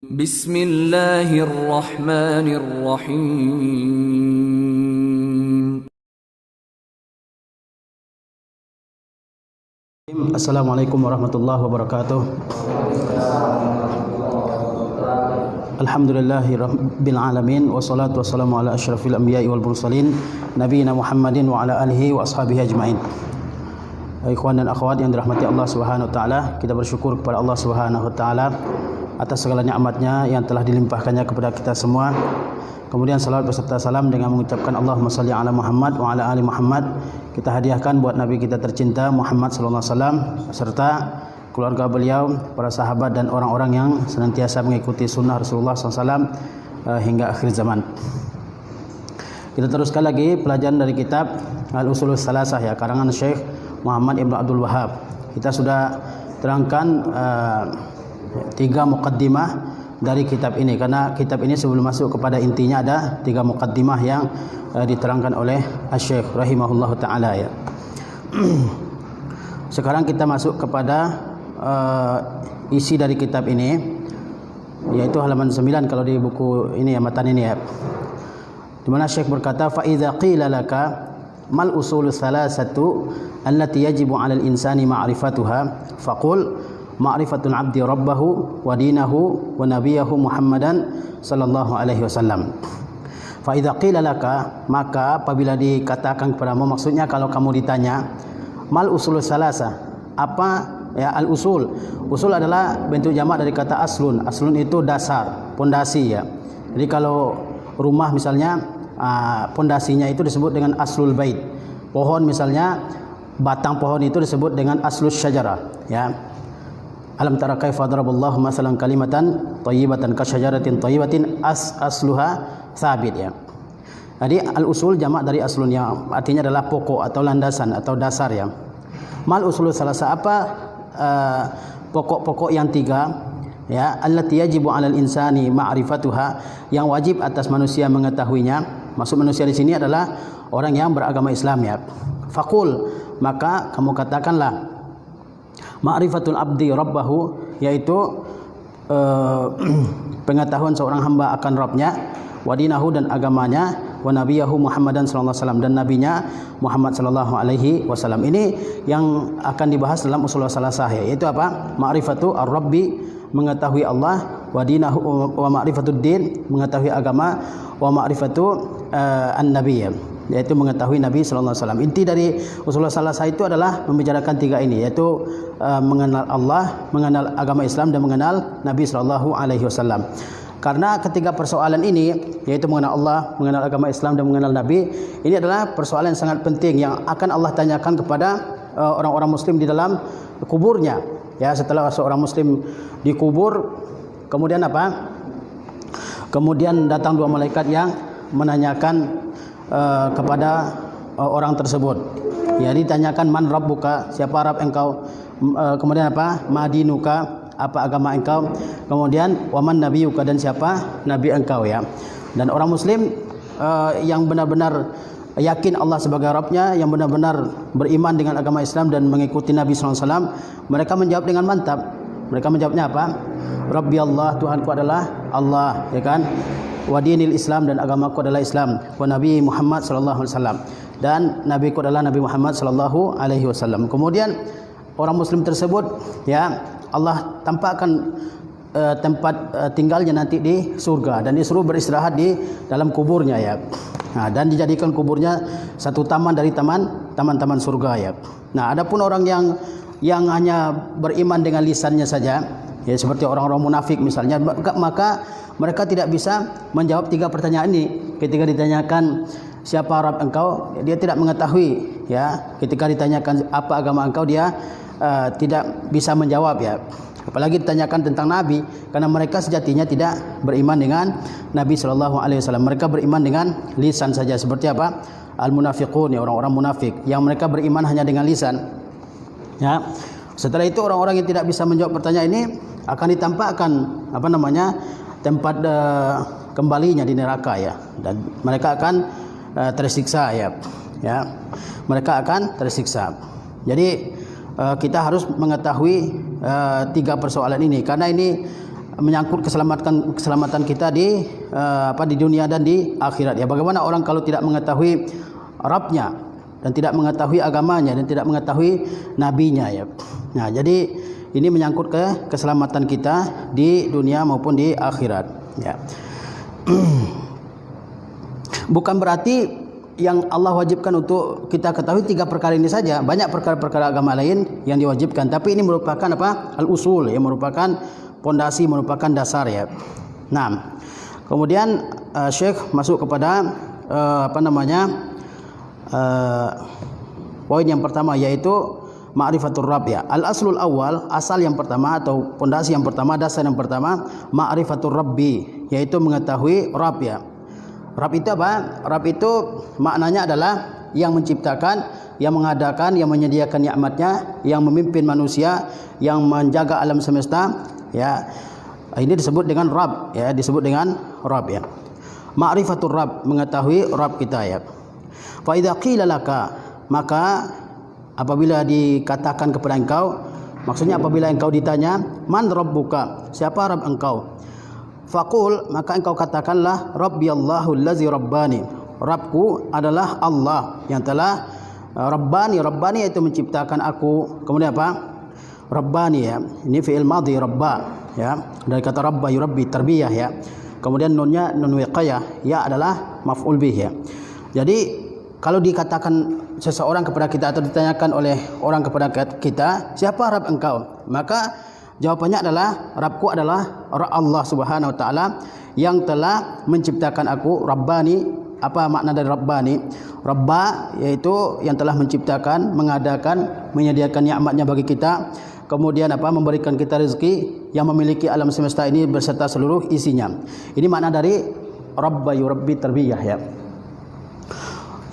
Bismillahirrahmanirrahim. Assalamualaikum warahmatullahi wabarakatuh. Alhamdulillahi rabbil alamin, wassalatu wassalamu ala asyrafil anbiya'i wal mursalin nabiyina Muhammadin wa ala alihi wa ashabihi ajmain. Ikhwan dan akhwat yang dirahmati Allah Subhanahu wa taala, kita bersyukur kepada Allah Subhanahu wa taala atas segala nikmat-Nya yang telah dilimpahkannya kepada kita semua. Kemudian salawat beserta salam dengan mengucapkan Allahumma salli ala Muhammad wa ala ali Muhammad kita hadiahkan buat Nabi kita tercinta Muhammad sallallahu alaihi wasallam serta keluarga beliau, para sahabat dan orang-orang yang senantiasa mengikuti sunnah Rasulullah SAW hingga akhir zaman. Kita teruskan lagi pelajaran dari kitab Al-Usulus Salasah ya, karangan Syekh Muhammad Ibn Abdul Wahhab. Kita sudah terangkan 3 muqaddimah dari kitab ini, karena kitab ini sebelum masuk kepada intinya ada 3 muqaddimah yang diterangkan oleh Syekh rahimahullahu taala ya. Sekarang kita masuk kepada isi dari kitab ini, yaitu halaman 9 kalau di buku ini ya, matan ini ya, di mana Syekh berkata, fa idza qila laka mal usul salasatu allati yajibu 'alal insani ma'rifatuha faqul ma'rifatul 'abdi rabbahu wa dinahu wa nabiyahu Muhammadan sallallahu alaihi wasallam. Fa idza qila laka, maka apabila dikatakan kepadamu, maksudnya kalau kamu ditanya mal usul salasa, apa ya al-usul? Usul adalah bentuk jamak dari kata aslun. Aslun itu dasar, pondasi ya. Jadi kalau rumah misalnya pondasinya itu disebut dengan aslul bait. Pohon misalnya batang pohon itu disebut dengan aslus syajarah ya. Alam tara kaifa daraballahu masalan kalimatan thayyibatan kasyajaratin thayyibatin asluha tsabit ya. Jadi al-usul jamak dari aslun yang artinya adalah pokok atau landasan atau dasar ya. Mal usul salasa, apa pokok-pokok yang 3 ya, allati yajibu 'alal insani ma'rifatuha, yang wajib atas manusia mengetahuinya. Maksud manusia di sini adalah orang yang beragama Islam ya. Faqul, maka kamu katakanlah, ma'rifatul abdi rabbahu, yaitu pengetahuan seorang hamba akan Rabbnya, wa dinahu, dan agamanya, wa nabiyahu Muhammadan sallallahu alaihi wasallam, dan nabinya Muhammad sallallahu alaihi wasallam. Ini yang akan dibahas dalam usul salasah ya, yaitu apa? Ma'rifatu ar-rabbi, mengetahui Allah, wa dinahu, wa ma'rifatud din, mengetahui agama, wa ma'rifatu an-nabiy, yaitu mengetahui Nabi sallallahu alaihi wasallam. Inti dari usul salasah itu adalah membicarakan 3 ini, yaitu mengenal Allah, mengenal agama Islam, dan mengenal Nabi sallallahu alaihi wasallam. Karena ketiga persoalan ini, yaitu mengenal Allah, mengenal agama Islam, dan mengenal Nabi, ini adalah persoalan yang sangat penting yang akan Allah tanyakan kepada orang-orang muslim di dalam kuburnya. Ya, setelah seorang muslim dikubur, kemudian apa? Kemudian datang 2 malaikat yang menanyakan kepada orang tersebut. Ya, ditanyakan, man rabbuka, siapa Rabb engkau? Kemudian apa? Madinuka, apa agama engkau? Kemudian waman nabiyuka, dan siapa nabi engkau ya. Dan orang muslim yang benar-benar yakin Allah sebagai Rabbnya, yang benar-benar beriman dengan agama Islam dan mengikuti Nabi SAW, mereka menjawab dengan mantap. Mereka menjawabnya apa? Rabbi Allah, Tuhanku adalah Allah ya kan. Wa dinil Islam, dan agamaku adalah Islam. Wa Nabi Muhammad sallallahu alaihi wasallam, dan nabiku adalah Nabi Muhammad sallallahu alaihi wasallam. Kemudian orang muslim tersebut ya, Allah tampakkan tempat tinggalnya nanti di surga, dan disuruh beristirahat di dalam kuburnya ya. Nah, dan dijadikan kuburnya satu taman dari taman-taman surga ya. Nah, adapun orang yang hanya beriman dengan lisannya saja ya, seperti orang-orang munafik misalnya, maka mereka tidak bisa menjawab 3 pertanyaan ini. Ketika ditanyakan siapa Rabb engkau, dia tidak mengetahui ya. Ketika ditanyakan apa agama engkau, dia tidak bisa menjawab ya. Apalagi ditanyakan tentang Nabi, karena mereka sejatinya tidak beriman dengan Nabi sallallahu alaihi wasallam. Mereka beriman dengan lisan saja. Seperti apa? Al-munafiqun ya, orang-orang munafik yang mereka beriman hanya dengan lisan. Ya. Setelah itu orang-orang yang tidak bisa menjawab pertanyaan ini akan ditampakkan tempat kembalinya di neraka ya, dan mereka akan tersiksa ya. Mereka akan tersiksa. Jadi kita harus mengetahui 3 persoalan ini, karena ini menyangkut keselamatan kita di di dunia dan di akhirat. Ya, bagaimana orang kalau tidak mengetahui Rabbnya dan tidak mengetahui agamanya dan tidak mengetahui nabinya ya. Nah, jadi ini menyangkut ke keselamatan kita di dunia maupun di akhirat ya. Bukan berarti yang Allah wajibkan untuk kita ketahui 3 perkara ini saja. Banyak perkara-perkara agama lain yang diwajibkan, tapi ini merupakan al-usul, yang merupakan pondasi, merupakan dasar ya. Nah, kemudian Syekh masuk kepada poin yang pertama, yaitu ma'rifatur Rabb ya. Al-aslul awal, asal yang pertama atau pondasi yang pertama, dasar yang pertama, ma'rifatur Rabbi, yaitu mengetahui Rabb ya. Rabb itu apa? Rabb itu maknanya adalah yang menciptakan, yang mengadakan, yang menyediakan nikmatnya, yang memimpin manusia, yang menjaga alam semesta ya. Ini disebut dengan Rabb ya, disebut dengan Rabb ya. Ma'rifatur Rabb, mengetahui Rabb kita ya. Fa idza qila laka, maka apabila dikatakan kepada engkau, maksudnya apabila engkau ditanya, man rabbuka, siapa Rabb engkau? Faqul, maka engkau katakanlah, Rabbi Allahul ladzi rabbani, Rabbku adalah Allah yang telah Rabbani. Rabbani itu menciptakan aku. Kemudian apa? Rabbani ya, ini fi'il madhi rabba ya, dari kata rabba yurabbi, tarbiyah ya. Kemudian nunnya nun wiqayah, ya adalah maf'ul bih ya. Jadi kalau dikatakan seseorang kepada kita atau ditanyakan oleh orang kepada kita, siapa Rabb engkau? Maka jawabannya adalah, Rabbku adalah Allah Subhanahu wa taala yang telah menciptakan aku. Rabbani, apa makna dari Rabbani? Rabba yaitu yang telah menciptakan, mengadakan, menyediakan nikmatnya bagi kita. Kemudian memberikan kita rezeki, yang memiliki alam semesta ini beserta seluruh isinya. Ini makna dari Rabba yurabbi tarbiyah ya.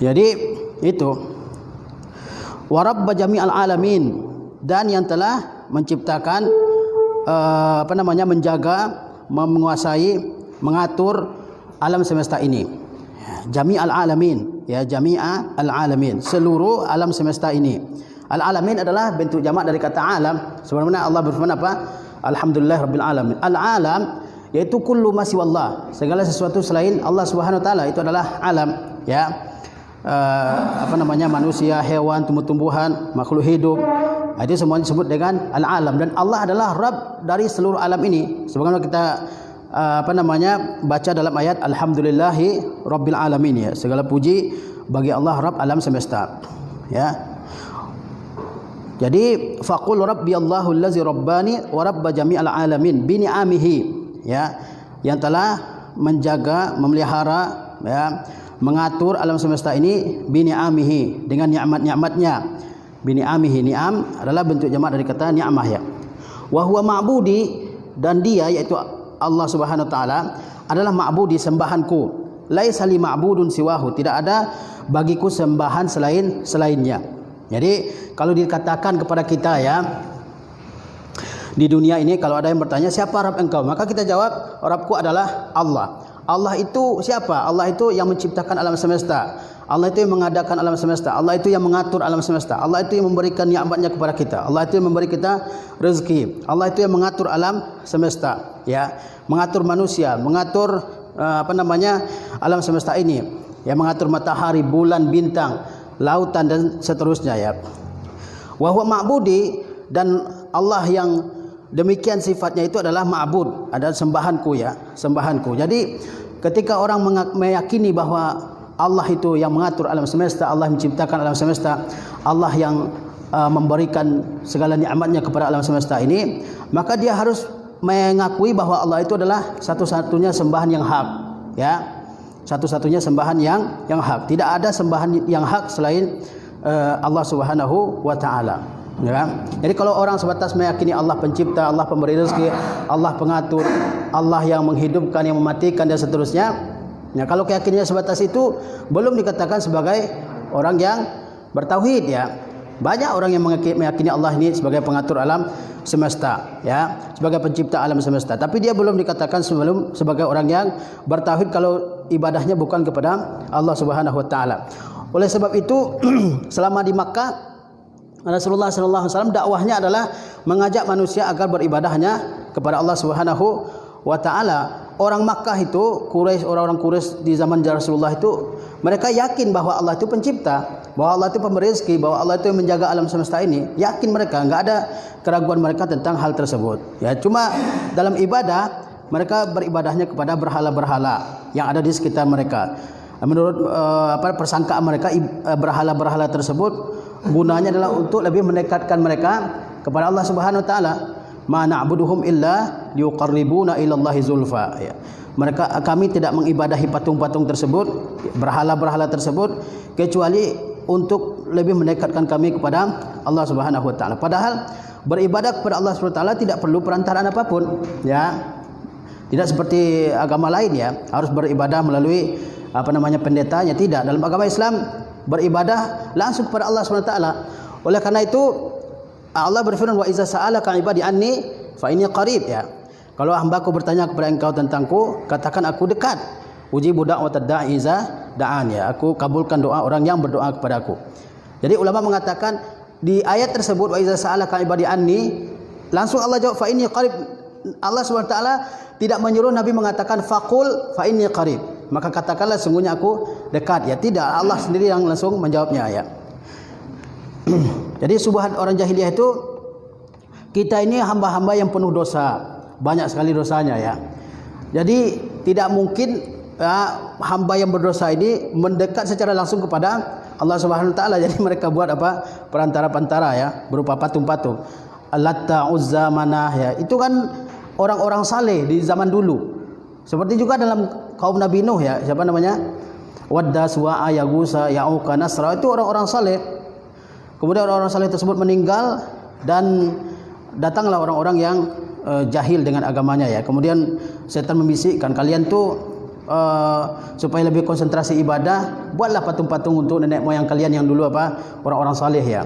Jadi itu wa rabba jami'al alamin, dan yang telah menciptakan menjaga, menguasai, mengatur alam semesta ini. Jami'al alamin ya, jami'al alamin, seluruh alam semesta ini. Al-alamin adalah bentuk jamak dari kata alam. Sebagaimana Allah berfirman apa? Alhamdulillah rabbil alamin. Al-alam yaitu kullu ma siwallah, segala sesuatu selain Allah Subhanahu wa taala itu adalah alam ya. Manusia, hewan, tumbuh-tumbuhan, makhluk hidup, itu semuanya disebut dengan al-alam. Dan Allah adalah Rabb dari seluruh alam ini. Sebagaimana kita baca dalam ayat alhamdulillahi rabbil alamin ya, segala puji bagi Allah Rabb alam semesta ya. Jadi faqul rabbi Allahul ladzi rabbani wa rabba jami'al alamin bi ni'amihi ya, yang telah menjaga, memelihara ya, mengatur alam semesta ini bi ni'amihi, dengan nikmat-nikmatnya. Bi ni'amihi, ni'am adalah bentuk jamak dari kata ni'mah ya. Wa huwa ma'budi, dan dia yaitu Allah Subhanahu wa taala adalah ma'budi, sembahanku. Laisa li ma'budun siwahu, tidak ada bagiku sembahan selainnya. Jadi kalau dikatakan kepada kita ya, di dunia ini kalau ada yang bertanya siapa Rabb engkau, maka kita jawab Rabbku adalah Allah. Allah itu siapa? Allah itu yang menciptakan alam semesta. Allah itu yang mengadakan alam semesta. Allah itu yang mengatur alam semesta. Allah itu yang memberikan nikmatnya kepada kita. Allah itu yang memberi kita rezeki. Allah itu yang mengatur alam semesta ya, mengatur manusia, mengatur alam semesta ini ya, mengatur matahari, bulan, bintang, lautan dan seterusnya ya. Wa huwa ma'budi, dan Allah yang demikian sifatnya itu adalah ma'bud, adalah sembahanku ya, sembahanku. Jadi ketika orang meyakini bahwa Allah itu yang mengatur alam semesta, Allah menciptakan alam semesta, Allah yang memberikan segala nikmatnya kepada alam semesta ini, maka dia harus mengakui bahwa Allah itu adalah satu-satunya sembahan yang hak ya. Satu-satunya sembahan yang hak. Tidak ada sembahan yang hak selain Allah Subhanahu wa taala. Ya. Jadi kalau orang sebatas meyakini Allah pencipta, Allah pemberi rezeki, Allah pengatur, Allah yang menghidupkan, yang mematikan dan seterusnya, ya, kalau keyakinannya sebatas itu belum dikatakan sebagai orang yang bertauhid ya. Banyak orang yang meyakini Allah ini sebagai pengatur alam semesta ya, sebagai pencipta alam semesta, tapi dia belum dikatakan sebagai orang yang bertauhid kalau ibadahnya bukan kepada Allah Subhanahu wa taala. Oleh sebab itu selama di Makkah Rasulullah sallallahu alaihi wasallam dakwahnya adalah mengajak manusia agar beribadahnya kepada Allah Subhanahu wa taala. Orang Makkah itu, Quraisy, orang-orang Quraisy di zaman Rasulullah itu, mereka yakin bahwa Allah itu pencipta, bahwa Allah itu pemberi rezeki, bahwa Allah itu yang menjaga alam semesta ini. Yakin mereka, enggak ada keraguan mereka tentang hal tersebut. Ya, cuma dalam ibadah mereka beribadahnya kepada berhala-berhala yang ada di sekitar mereka. Menurut persangkaan mereka, berhala-berhala tersebut gunanya adalah untuk lebih mendekatkan mereka kepada Allah Subhanahu wa taala. Ma na'buduhum illa liqarribuna ila Allahi zulfa. Ya. Kami tidak mengibadahi patung-patung tersebut, berhala-berhala tersebut, kecuali untuk lebih mendekatkan kami kepada Allah Subhanahu wa taala. Padahal beribadah kepada Allah Subhanahu wa taala tidak perlu perantaraan apapun, ya. Tidak seperti agama lain, ya, harus beribadah melalui pendetanya. Tidak, dalam agama Islam beribadah langsung kepada Allah Subhanahu wa taala. Oleh karena itu Allah berfirman, wa iza sa'alaka ibadi anni fa inni qarib, ya. Kalau hambaku bertanya kepada engkau tentangku, katakan aku dekat. Ujibu da'watad da'i iza da'an, ya. Aku kabulkan doa orang yang berdoa kepadaku. Jadi ulama mengatakan di ayat tersebut, wa iza sa'alaka ibadi anni, langsung Allah jawab fa inni qarib. Allah Subhanahu wa taala tidak menyuruh Nabi mengatakan faqul fa inni qarib, maka katakanlah sungguhnya aku dekat, ya. Tidak, Allah sendiri yang langsung menjawabnya, ya. Jadi subhat orang jahiliyah itu, kita ini hamba-hamba yang penuh dosa, banyak sekali dosanya, ya. Jadi tidak mungkin, ya, hamba yang berdosa ini mendekat secara langsung kepada Allah Subhanahu wa taala. Jadi mereka buat perantara-perantara, ya, berupa patung-patung. Latta, Uzza, Manah, ya. Itu kan orang-orang saleh di zaman dulu. Seperti juga dalam kaum Nabi Nuh, ya. Siapa namanya? Wadda, Suwa'a, Yagusa, Ya'uqa, Nasra, itu orang-orang saleh. Kemudian orang-orang saleh tersebut meninggal dan datanglah orang-orang yang jahil dengan agamanya, ya. Kemudian setan membisikkan, kalian tuh supaya lebih konsentrasi ibadah, buatlah patung-patung untuk nenek moyang kalian yang dulu orang-orang saleh, ya.